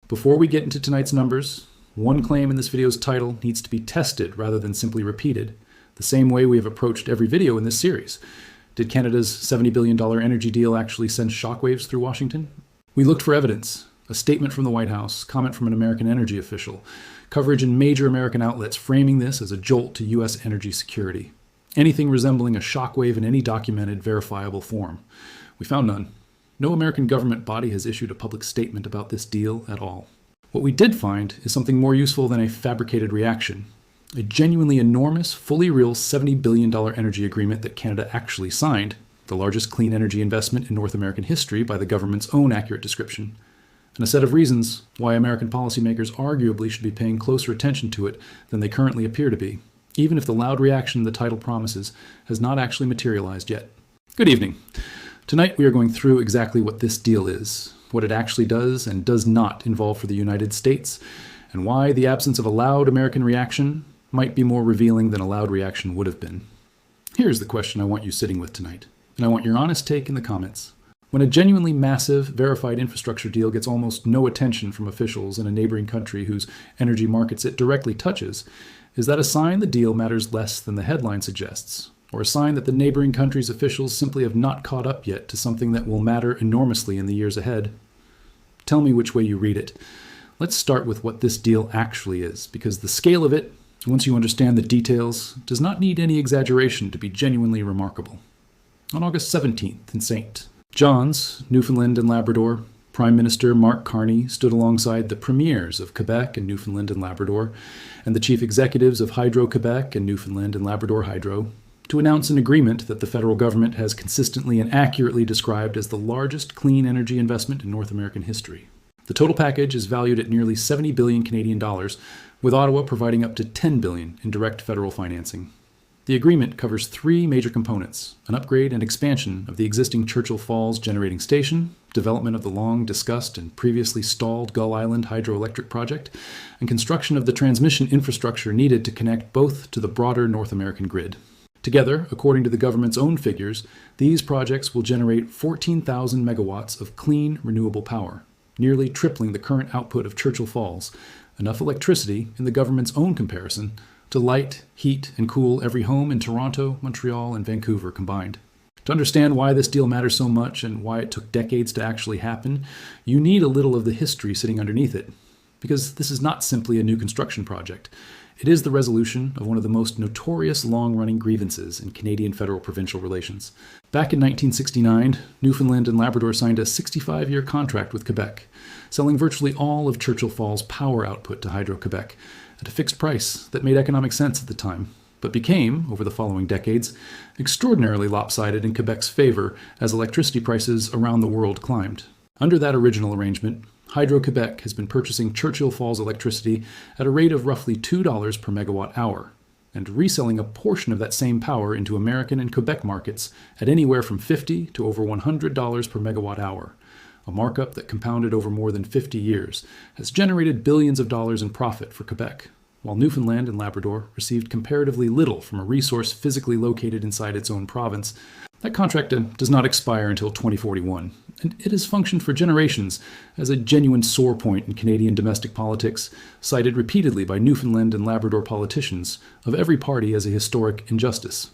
Before we get into tonight's numbers, one claim in this video's title needs to be tested rather than simply repeated, the same way we have approached every video in this series. Did Canada's $70 billion energy deal actually send shockwaves through Washington? We looked for evidence, a statement from the White House, comment from an American energy official, coverage in major American outlets framing this as a jolt to U.S. energy security. Anything resembling a shockwave in any documented, verifiable form. We found none. No American government body has issued a public statement about this deal at all. What we did find is something more useful than a fabricated reaction. A genuinely enormous, fully real $70 billion energy agreement that Canada actually signed, the largest clean energy investment in North American history by the government's own accurate description, and a set of reasons why American policymakers arguably should be paying closer attention to it than they currently appear to be, even if the loud reaction the title promises has not actually materialized yet. Good evening. Tonight we are going through exactly what this deal is, what it actually does and does not involve for the United States, and why the absence of a loud American reaction might be more revealing than a loud reaction would have been. Here's the question I want you sitting with tonight, and I want your honest take in the comments. When a genuinely massive, verified infrastructure deal gets almost no attention from officials in a neighboring country whose energy markets it directly touches, is that a sign the deal matters less than the headline suggests, or a sign that the neighboring country's officials simply have not caught up yet to something that will matter enormously in the years ahead? Tell me which way you read it. Let's start with what this deal actually is, because the scale of it, once you understand the details, does not need any exaggeration to be genuinely remarkable. On August 17th in St. John's, Newfoundland and Labrador, Prime Minister Mark Carney stood alongside the premiers of Quebec and Newfoundland and Labrador, and the chief executives of Hydro-Quebec and Newfoundland and Labrador Hydro, to announce an agreement that the federal government has consistently and accurately described as the largest clean energy investment in North American history. The total package is valued at nearly 70 billion Canadian dollars, with Ottawa providing up to 10 billion in direct federal financing. The agreement covers three major components: an upgrade and expansion of the existing Churchill Falls generating station, development of the long-discussed and previously stalled Gull Island hydroelectric project, and construction of the transmission infrastructure needed to connect both to the broader North American grid. Together, according to the government's own figures, these projects will generate 14,000 megawatts of clean, renewable power, nearly tripling the current output of Churchill Falls, enough electricity, in the government's own comparison, to light, heat, and cool every home in Toronto, Montreal, and Vancouver combined. To understand why this deal matters so much and why it took decades to actually happen, you need a little of the history sitting underneath it. Because this is not simply a new construction project. It is the resolution of one of the most notorious long-running grievances in Canadian federal-provincial relations. Back in 1969, Newfoundland and Labrador signed a 65-year contract with Quebec, selling virtually all of Churchill Falls' power output to Hydro-Quebec at a fixed price that made economic sense at the time, but became, over the following decades, extraordinarily lopsided in Quebec's favor as electricity prices around the world climbed. Under that original arrangement, Hydro-Quebec has been purchasing Churchill Falls electricity at a rate of roughly $2 per megawatt hour, and reselling a portion of that same power into American and Quebec markets at anywhere from $50 to over $100 per megawatt hour. A markup that, compounded over more than 50 years, has generated billions of dollars in profit for Quebec, while Newfoundland and Labrador received comparatively little from a resource physically located inside its own province. That contract does not expire until 2041, and it has functioned for generations as a genuine sore point in Canadian domestic politics, cited repeatedly by Newfoundland and Labrador politicians of every party as a historic injustice.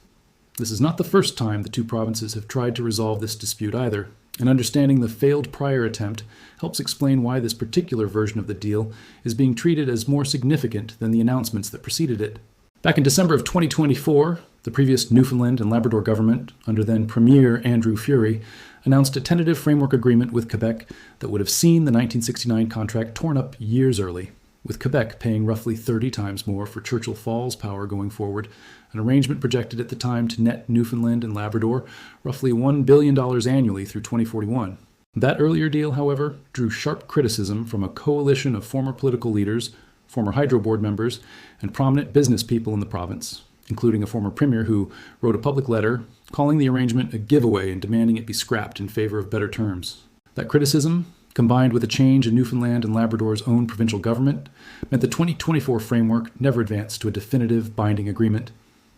This is not the first time the two provinces have tried to resolve this dispute either, and understanding the failed prior attempt helps explain why this particular version of the deal is being treated as more significant than the announcements that preceded it. Back in December of 2024, the previous Newfoundland and Labrador government, under then Premier Andrew Furey, announced a tentative framework agreement with Quebec that would have seen the 1969 contract torn up years early, with Quebec paying roughly 30 times more for Churchill Falls power going forward, an arrangement projected at the time to net Newfoundland and Labrador roughly $1 billion annually through 2041. That earlier deal, however, drew sharp criticism from a coalition of former political leaders, former Hydro Board members, and prominent business people in the province, including a former premier who wrote a public letter calling the arrangement a giveaway and demanding it be scrapped in favor of better terms. That criticism, combined with a change in Newfoundland and Labrador's own provincial government, meant the 2024 framework never advanced to a definitive binding agreement.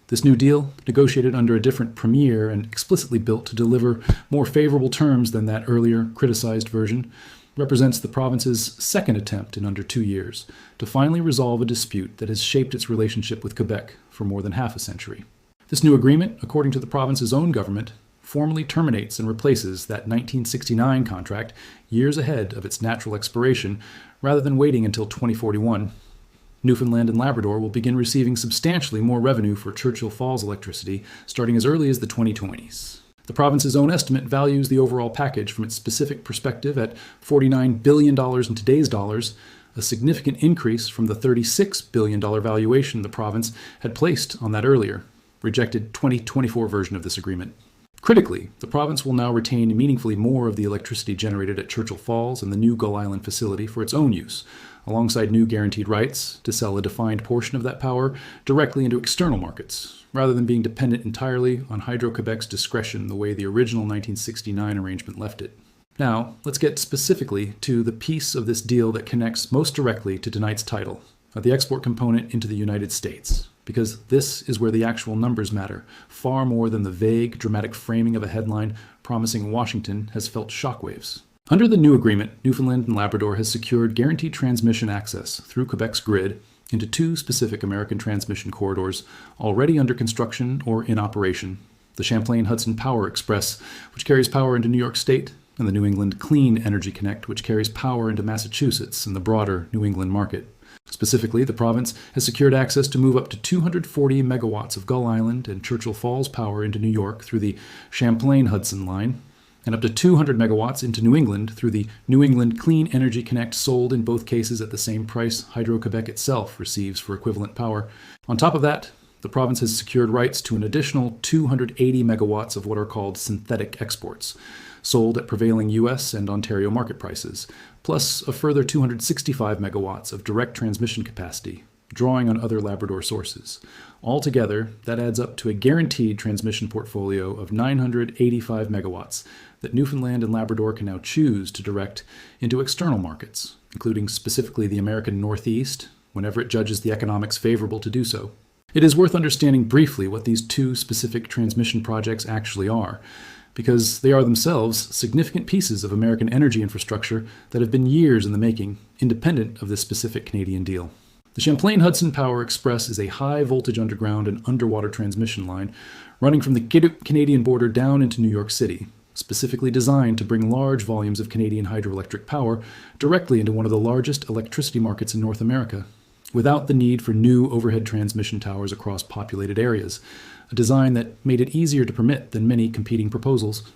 This new deal, negotiated under a different premier and explicitly built to deliver more favorable terms than that earlier criticized version, represents the province's second attempt in under 2 years to finally resolve a dispute that has shaped its relationship with Quebec for more than half a century. This new agreement, according to the province's own government, formally terminates and replaces that 1969 contract years ahead of its natural expiration rather than waiting until 2041. Newfoundland and Labrador will begin receiving substantially more revenue for Churchill Falls electricity starting as early as the 2020s. The province's own estimate values the overall package from its specific perspective at $49 billion in today's dollars, a significant increase from the $36 billion valuation the province had placed on that earlier, rejected 2024 version of this agreement. Critically, the province will now retain meaningfully more of the electricity generated at Churchill Falls and the new Gull Island facility for its own use, alongside new guaranteed rights to sell a defined portion of that power directly into external markets, rather than being dependent entirely on Hydro-Quebec's discretion the way the original 1969 arrangement left it. Now, let's get specifically to the piece of this deal that connects most directly to tonight's title, the export component into the United States, because this is where the actual numbers matter, far more than the vague, dramatic framing of a headline promising Washington has felt shockwaves. Under the new agreement, Newfoundland and Labrador has secured guaranteed transmission access through Quebec's grid into 2 specific American transmission corridors already under construction or in operation: the Champlain Hudson Power Express, which carries power into New York State, and the New England Clean Energy Connect, which carries power into Massachusetts and the broader New England market. Specifically, the province has secured access to move up to 240 megawatts of Gull Island and Churchill Falls power into New York through the Champlain Hudson line, and up to 200 megawatts into New England through the New England Clean Energy Connect, sold in both cases at the same price Hydro-Quebec itself receives for equivalent power. On top of that, the province has secured rights to an additional 280 megawatts of what are called synthetic exports, sold at prevailing U.S. and Ontario market prices, plus a further 265 megawatts of direct transmission capacity, drawing on other Labrador sources. Altogether, that adds up to a guaranteed transmission portfolio of 985 megawatts that Newfoundland and Labrador can now choose to direct into external markets, including specifically the American Northeast, whenever it judges the economics favorable to do so. It is worth understanding briefly what these 2 specific transmission projects actually are, because they are themselves significant pieces of American energy infrastructure that have been years in the making, independent of this specific Canadian deal. The Champlain Hudson Power Express is a high-voltage underground and underwater transmission line running from the Canadian border down into New York City, specifically designed to bring large volumes of Canadian hydroelectric power directly into one of the largest electricity markets in North America, without the need for new overhead transmission towers across populated areas, a design that made it easier to permit than many competing proposals.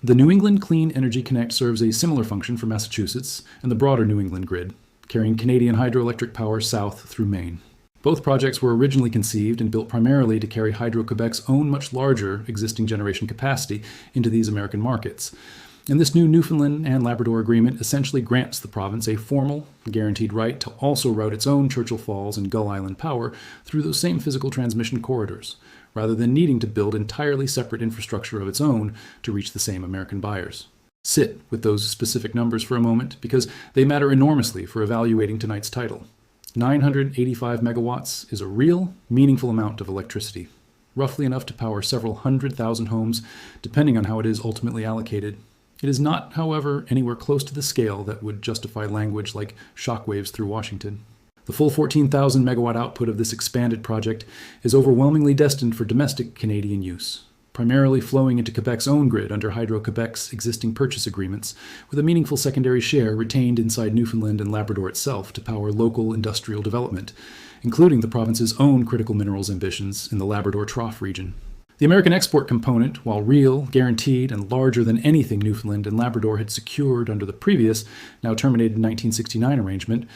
The New England Clean Energy Connect serves a similar function for Massachusetts and the broader New England grid, carrying Canadian hydroelectric power south through Maine. Both projects were originally conceived and built primarily to carry Hydro-Quebec's own much larger existing generation capacity into these American markets. And this new Newfoundland and Labrador agreement essentially grants the province a formal, guaranteed right to also route its own Churchill Falls and Gull Island power through those same physical transmission corridors, rather than needing to build entirely separate infrastructure of its own to reach the same American buyers. Sit with those specific numbers for a moment, because they matter enormously for evaluating tonight's title. 985 megawatts is a real, meaningful amount of electricity, roughly enough to power several 100,000 homes, depending on how it is ultimately allocated. It is not, however, anywhere close to the scale that would justify language like shockwaves through Washington. The full 14,000 megawatt output of this expanded project is overwhelmingly destined for domestic Canadian use, primarily flowing into Quebec's own grid under Hydro-Quebec's existing purchase agreements, with a meaningful secondary share retained inside Newfoundland and Labrador itself to power local industrial development, including the province's own critical minerals ambitions in the Labrador Trough region. The American export component, while real, guaranteed, and larger than anything Newfoundland and Labrador had secured under the previous, now terminated 1969 arrangement,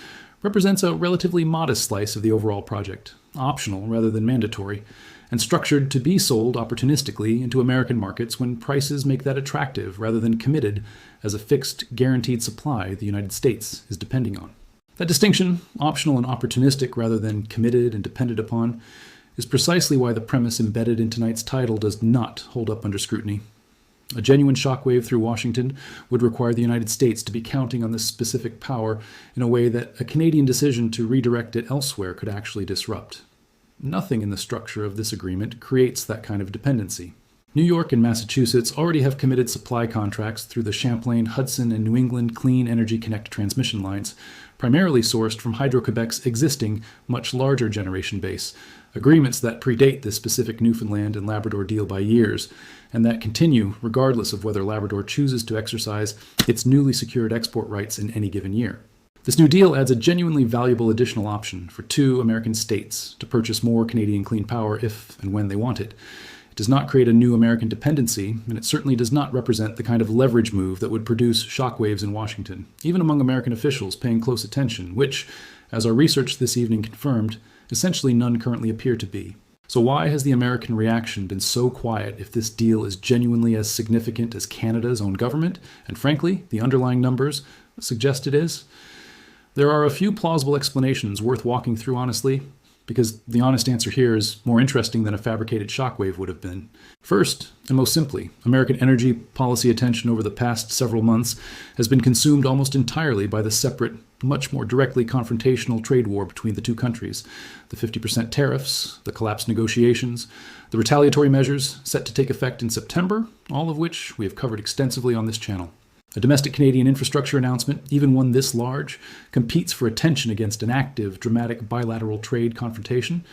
represents a relatively modest slice of the overall project, optional rather than mandatory, and structured to be sold opportunistically into American markets when prices make that attractive rather than committed as a fixed, guaranteed supply the United States is depending on. That distinction, optional and opportunistic rather than committed and depended upon, is precisely why the premise embedded in tonight's title does not hold up under scrutiny. A genuine shockwave through Washington would require the United States to be counting on this specific power in a way that a Canadian decision to redirect it elsewhere could actually disrupt. Nothing in the structure of this agreement creates that kind of dependency. New York and Massachusetts already have committed supply contracts through the Champlain, Hudson, and New England Clean Energy Connect transmission lines, primarily sourced from Hydro-Quebec's existing, much larger generation base, agreements that predate this specific Newfoundland and Labrador deal by years, and that continue regardless of whether Labrador chooses to exercise its newly secured export rights in any given year. This new deal adds a genuinely valuable additional option for 2 American states to purchase more Canadian clean power if and when they want it. It does not create a new American dependency, and it certainly does not represent the kind of leverage move that would produce shockwaves in Washington, even among American officials paying close attention, which, as our research this evening confirmed, essentially none currently appear to be. So why has the American reaction been so quiet if this deal is genuinely as significant as Canada's own government, and frankly, the underlying numbers suggest it is? There are a few plausible explanations worth walking through honestly, because the honest answer here is more interesting than a fabricated shockwave would have been. First, and most simply, American energy policy attention over the past several months has been consumed almost entirely by the separate, much more directly confrontational trade war between the two countries, the 50% tariffs, the collapsed negotiations, the retaliatory measures set to take effect in September, all of which we have covered extensively on this channel. A domestic Canadian infrastructure announcement, even one this large, competes for attention against an active, dramatic bilateral trade confrontation.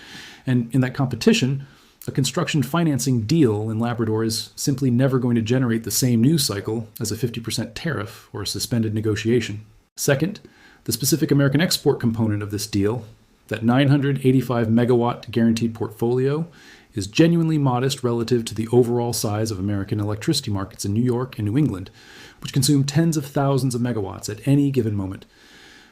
And in that competition, a construction financing deal in Labrador is simply never going to generate the same news cycle as a 50% tariff or a suspended negotiation. Second, the specific American export component of this deal, that 985 megawatt guaranteed portfolio, is genuinely modest relative to the overall size of American electricity markets in New York and New England, which consume tens of thousands of megawatts at any given moment.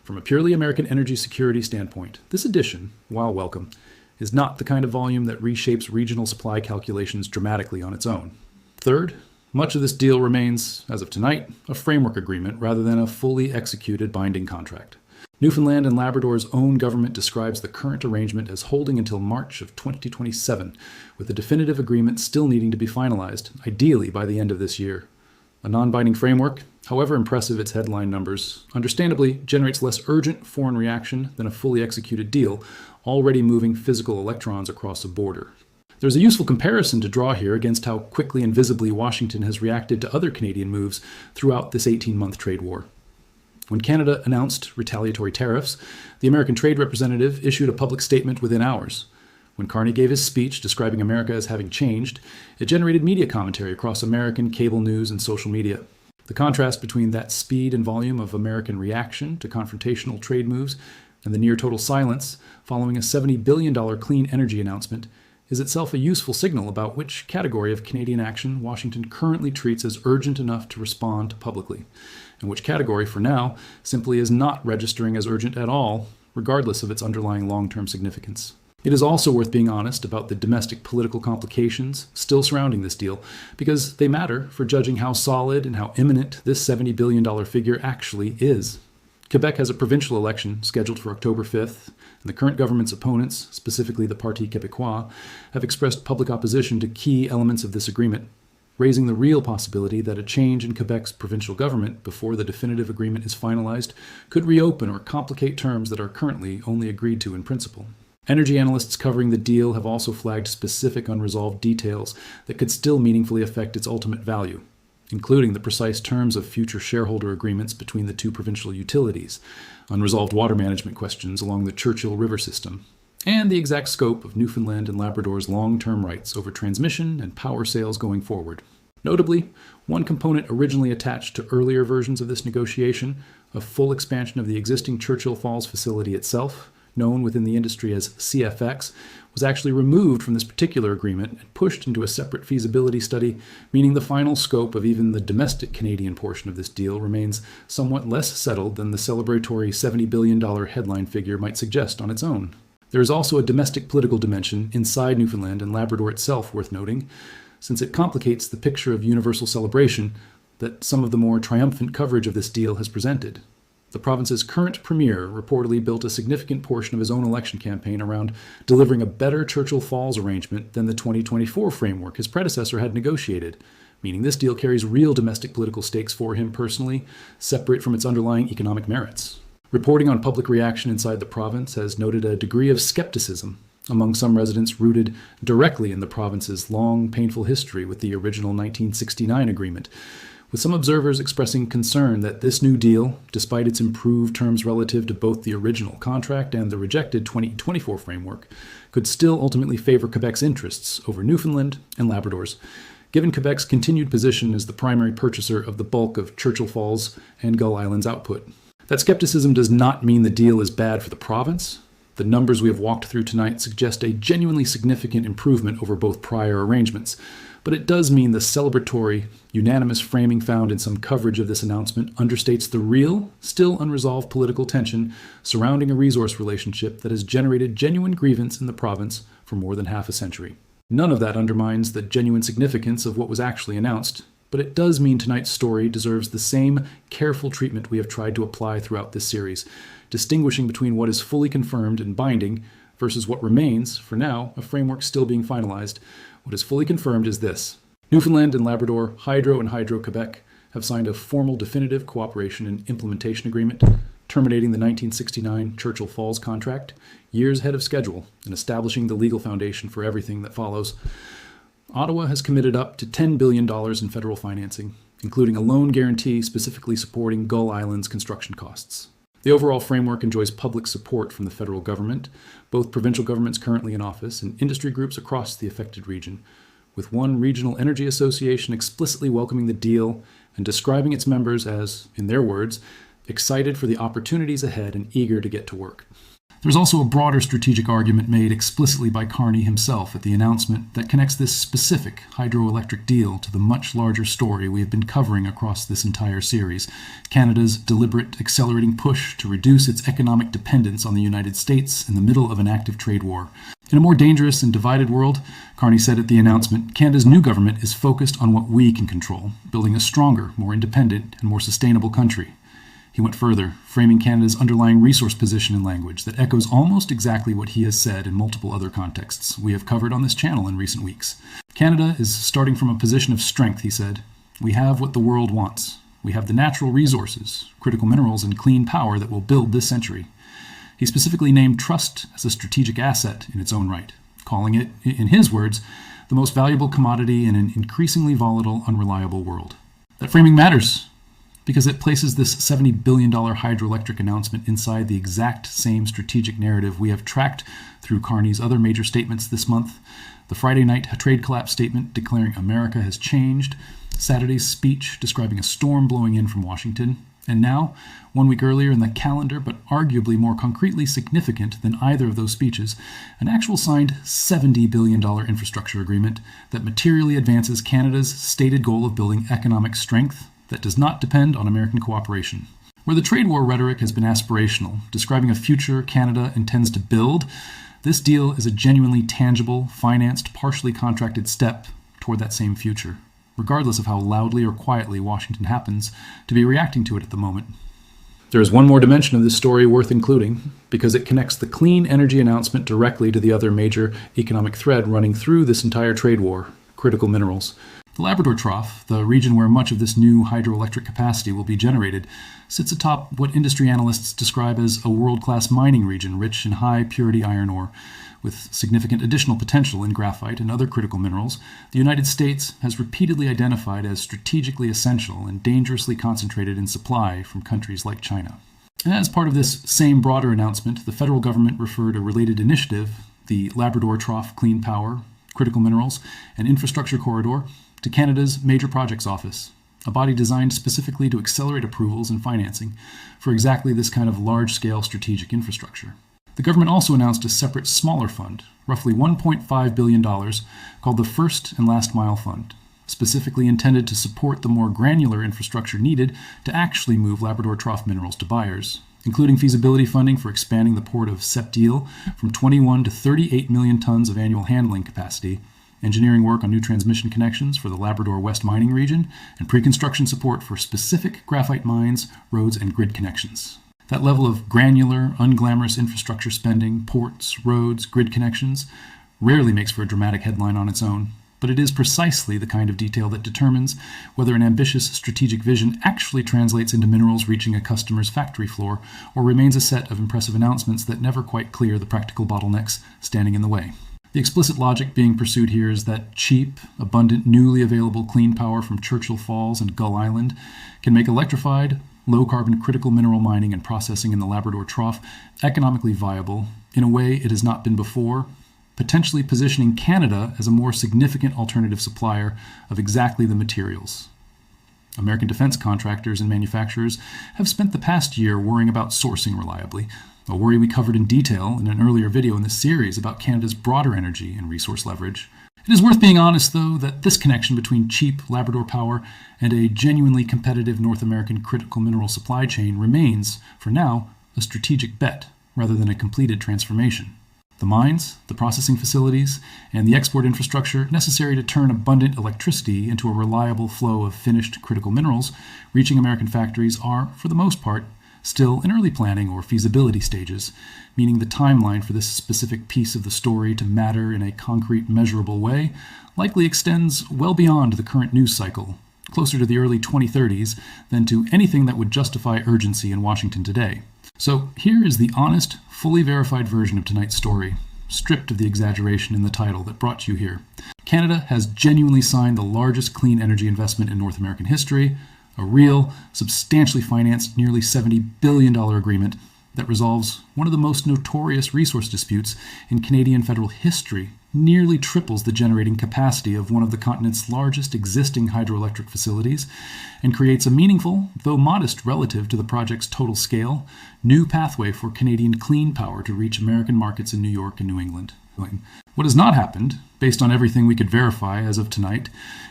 From a purely American energy security standpoint, this addition, while welcome, is not the kind of volume that reshapes regional supply calculations dramatically on its own. Third, much of this deal remains, as of tonight, a framework agreement rather than a fully executed binding contract. Newfoundland and Labrador's own government describes the current arrangement as holding until March of 2027, with the definitive agreement still needing to be finalized, ideally by the end of this year. A non-binding framework, however impressive its headline numbers, understandably generates less urgent foreign reaction than a fully executed deal, already moving physical electrons across a border. There's a useful comparison to draw here against how quickly and visibly Washington has reacted to other Canadian moves throughout this 18-month trade war. When Canada announced retaliatory tariffs, the American trade representative issued a public statement within hours. When Carney gave his speech describing America as having changed, it generated media commentary across American cable news and social media. The contrast between that speed and volume of American reaction to confrontational trade moves and the near total silence following a $70 billion clean energy announcement is itself a useful signal about which category of Canadian action Washington currently treats as urgent enough to respond publicly, and which category, for now, simply is not registering as urgent at all, regardless of its underlying long-term significance. It is also worth being honest about the domestic political complications still surrounding this deal, because they matter for judging how solid and how imminent this $70 billion figure actually is. Quebec has a provincial election scheduled for October 5th, and the current government's opponents, specifically the Parti Québécois, have expressed public opposition to key elements of this agreement, raising the real possibility that a change in Quebec's provincial government before the definitive agreement is finalized could reopen or complicate terms that are currently only agreed to in principle. Energy analysts covering the deal have also flagged specific unresolved details that could still meaningfully affect its ultimate value, including the precise terms of future shareholder agreements between the two provincial utilities, unresolved water management questions along the Churchill River system, and the exact scope of Newfoundland and Labrador's long-term rights over transmission and power sales going forward. Notably, one component originally attached to earlier versions of this negotiation, a full expansion of the existing Churchill Falls facility itself, known within the industry as CFX, was actually removed from this particular agreement and pushed into a separate feasibility study, meaning the final scope of even the domestic Canadian portion of this deal remains somewhat less settled than the celebratory $70 billion headline figure might suggest on its own. There is also a domestic political dimension inside Newfoundland and Labrador itself worth noting, since it complicates the picture of universal celebration that some of the more triumphant coverage of this deal has presented. The province's current premier reportedly built a significant portion of his own election campaign around delivering a better Churchill Falls arrangement than the 2024 framework his predecessor had negotiated, meaning this deal carries real domestic political stakes for him personally, separate from its underlying economic merits. Reporting on public reaction inside the province has noted a degree of skepticism among some residents rooted directly in the province's long, painful history with the original 1969 agreement, with some observers expressing concern that this new deal, despite its improved terms relative to both the original contract and the rejected 2024 framework, could still ultimately favor Quebec's interests over Newfoundland and Labrador's, given Quebec's continued position as the primary purchaser of the bulk of Churchill Falls and Gull Island's output. That skepticism does not mean the deal is bad for the province. The numbers we have walked through tonight suggest a genuinely significant improvement over both prior arrangements, but it does mean the celebratory, unanimous framing found in some coverage of this announcement understates the real, still unresolved political tension surrounding a resource relationship that has generated genuine grievance in the province for more than half a century. None of that undermines the genuine significance of what was actually announced, but it does mean tonight's story deserves the same careful treatment we have tried to apply throughout this series, distinguishing between what is fully confirmed and binding versus what remains, for now, a framework still being finalized. What is fully confirmed is this: Newfoundland and Labrador, Hydro and Hydro-Quebec have signed a formal definitive cooperation and implementation agreement, terminating the 1969 Churchill Falls contract, years ahead of schedule, and establishing the legal foundation for everything that follows. Ottawa has committed up to $10 billion in federal financing, including a loan guarantee specifically supporting Gull Island's construction costs. The overall framework enjoys public support from the federal government, both provincial governments currently in office, and industry groups across the affected region, with one regional energy association explicitly welcoming the deal and describing its members as, in their words, excited for the opportunities ahead and eager to get to work. There's also a broader strategic argument made explicitly by Carney himself at the announcement that connects this specific hydroelectric deal to the much larger story we have been covering across this entire series: Canada's deliberate, accelerating push to reduce its economic dependence on the United States in the middle of an active trade war. In a more dangerous and divided world, Carney said at the announcement, Canada's new government is focused on what we can control, building a stronger, more independent, and more sustainable country. He went further, framing Canada's underlying resource position in language that echoes almost exactly what he has said in multiple other contexts we have covered on this channel in recent weeks. Canada is starting from a position of strength, he said. We have what the world wants. We have the natural resources, critical minerals, and clean power that will build this century. He specifically named trust as a strategic asset in its own right, calling it, in his words, the most valuable commodity in an increasingly volatile, unreliable world. That framing matters, because it places this $70 billion hydroelectric announcement inside the exact same strategic narrative we have tracked through Carney's other major statements this month: the Friday night trade collapse statement declaring America has changed, Saturday's speech describing a storm blowing in from Washington, and now, 1 week earlier in the calendar, but arguably more concretely significant than either of those speeches, an actual signed $70 billion infrastructure agreement that materially advances Canada's stated goal of building economic strength that does not depend on American cooperation. Where the trade war rhetoric has been aspirational, describing a future Canada intends to build, this deal is a genuinely tangible, financed, partially contracted step toward that same future, regardless of how loudly or quietly Washington happens to be reacting to it at the moment. There is one more dimension of this story worth including, because it connects the clean energy announcement directly to the other major economic thread running through this entire trade war: critical minerals. The Labrador Trough, the region where much of this new hydroelectric capacity will be generated, sits atop what industry analysts describe as a world-class mining region rich in high-purity iron ore. With significant additional potential in graphite and other critical minerals, the United States has repeatedly identified as strategically essential and dangerously concentrated in supply from countries like China. As part of this same broader announcement, the federal government referred a related initiative, the Labrador Trough Clean Power, Critical Minerals, and Infrastructure Corridor, to Canada's Major Projects Office, a body designed specifically to accelerate approvals and financing for exactly this kind of large-scale strategic infrastructure. The government also announced a separate, smaller fund, roughly $1.5 billion, called the First and Last Mile Fund, specifically intended to support the more granular infrastructure needed to actually move Labrador Trough minerals to buyers, including feasibility funding for expanding the port of Sept-Îles from 21 to 38 million tons of annual handling capacity, engineering work on new transmission connections for the Labrador West mining region, and pre-construction support for specific graphite mines, roads, and grid connections. That level of granular, unglamorous infrastructure spending, ports, roads, grid connections, rarely makes for a dramatic headline on its own. but it is precisely the kind of detail that determines whether an ambitious strategic vision actually translates into minerals reaching a customer's factory floor or remains a set of impressive announcements that never quite clear the practical bottlenecks standing in the way. The explicit logic being pursued here is that cheap, abundant, newly available clean power from Churchill Falls and Gull Island can make electrified, low-carbon critical mineral mining and processing in the Labrador Trough economically viable in a way it has not been before, potentially positioning Canada as a more significant alternative supplier of exactly the materials. American defense contractors and manufacturers have spent the past year worrying about sourcing reliably, a worry we covered in detail in an earlier video in this series about Canada's broader energy and resource leverage. It is worth being honest, though, that this connection between cheap Labrador power and a genuinely competitive North American critical mineral supply chain remains, for now, a strategic bet rather than a completed transformation. The mines, the processing facilities, and the export infrastructure necessary to turn abundant electricity into a reliable flow of finished critical minerals reaching American factories are, for the most part, still in early planning or feasibility stages, meaning the timeline for this specific piece of the story to matter in a concrete, measurable way likely extends well beyond the current news cycle, closer to the early 2030s than to anything that would justify urgency in Washington today. So here is the honest, fully verified version of tonight's story, stripped of the exaggeration in the title that brought you here. Canada has genuinely signed the largest clean energy investment in North American history, a real, substantially financed, nearly $70 billion agreement that resolves one of the most notorious resource disputes in Canadian federal history, nearly triples the generating capacity of one of the continent's largest existing hydroelectric facilities, and creates a meaningful, though modest relative to the project's total scale, new pathway for Canadian clean power to reach American markets in New York and New England. What has not happened, based on everything we could verify as of tonight,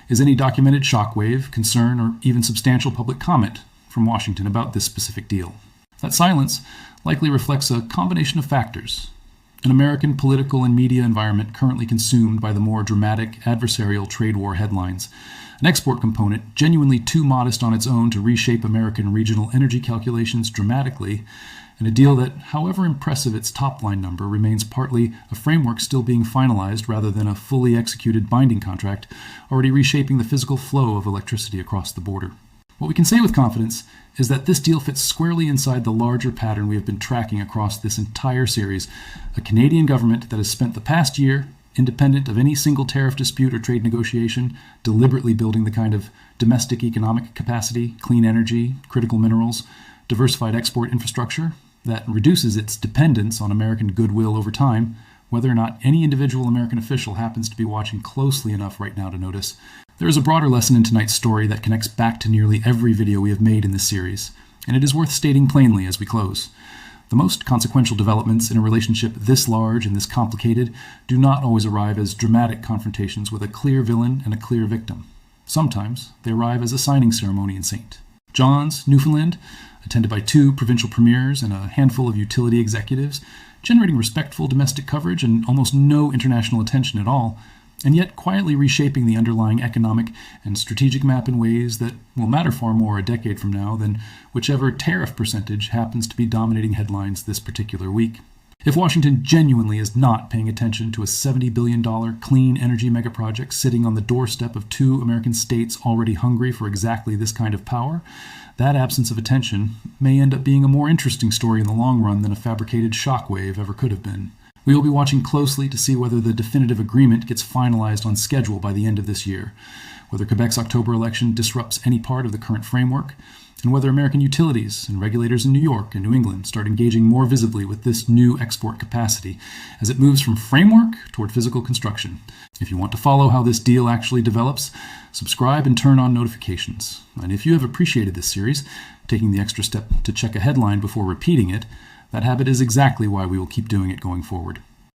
is any documented shockwave, concern, or even substantial public comment from Washington about this specific deal. That silence likely reflects a combination of factors. An American political and media environment currently consumed by the more dramatic adversarial trade war headlines, an export component genuinely too modest on its own to reshape American regional energy calculations dramatically, and a deal that, however impressive its top-line number, remains partly a framework still being finalized rather than a fully executed binding contract, already reshaping the physical flow of electricity across the border. What we can say with confidence is that this deal fits squarely inside the larger pattern we have been tracking across this entire series, a Canadian government that has spent the past year, independent of any single tariff dispute or trade negotiation, deliberately building the kind of domestic economic capacity, clean energy, critical minerals, diversified export infrastructure that reduces its dependence on American goodwill over time, whether or not any individual American official happens to be watching closely enough right now to notice. There is a broader lesson in tonight's story that connects back to nearly every video we have made in this series, and it is worth stating plainly as we close. The most consequential developments in a relationship this large and this complicated do not always arrive as dramatic confrontations with a clear villain and a clear victim. Sometimes they arrive as a signing ceremony in St. John's, Newfoundland, attended by 2 provincial premiers and a handful of utility executives, generating respectful domestic coverage and almost no international attention at all, and yet quietly reshaping the underlying economic and strategic map in ways that will matter far more a decade from now than whichever tariff percentage happens to be dominating headlines this particular week. If Washington genuinely is not paying attention to a $70 billion clean energy megaproject sitting on the doorstep of 2 American states already hungry for exactly this kind of power, that absence of attention may end up being a more interesting story in the long run than a fabricated shockwave ever could have been. We will be watching closely to see whether the definitive agreement gets finalized on schedule by the end of this year, whether Quebec's October election disrupts any part of the current framework, and whether American utilities and regulators in New York and New England start engaging more visibly with this new export capacity as it moves from framework toward physical construction. If you want to follow how this deal actually develops, subscribe and turn on notifications. And if you have appreciated this series, taking the extra step to check a headline before repeating it, that habit is exactly why we will keep doing it going forward.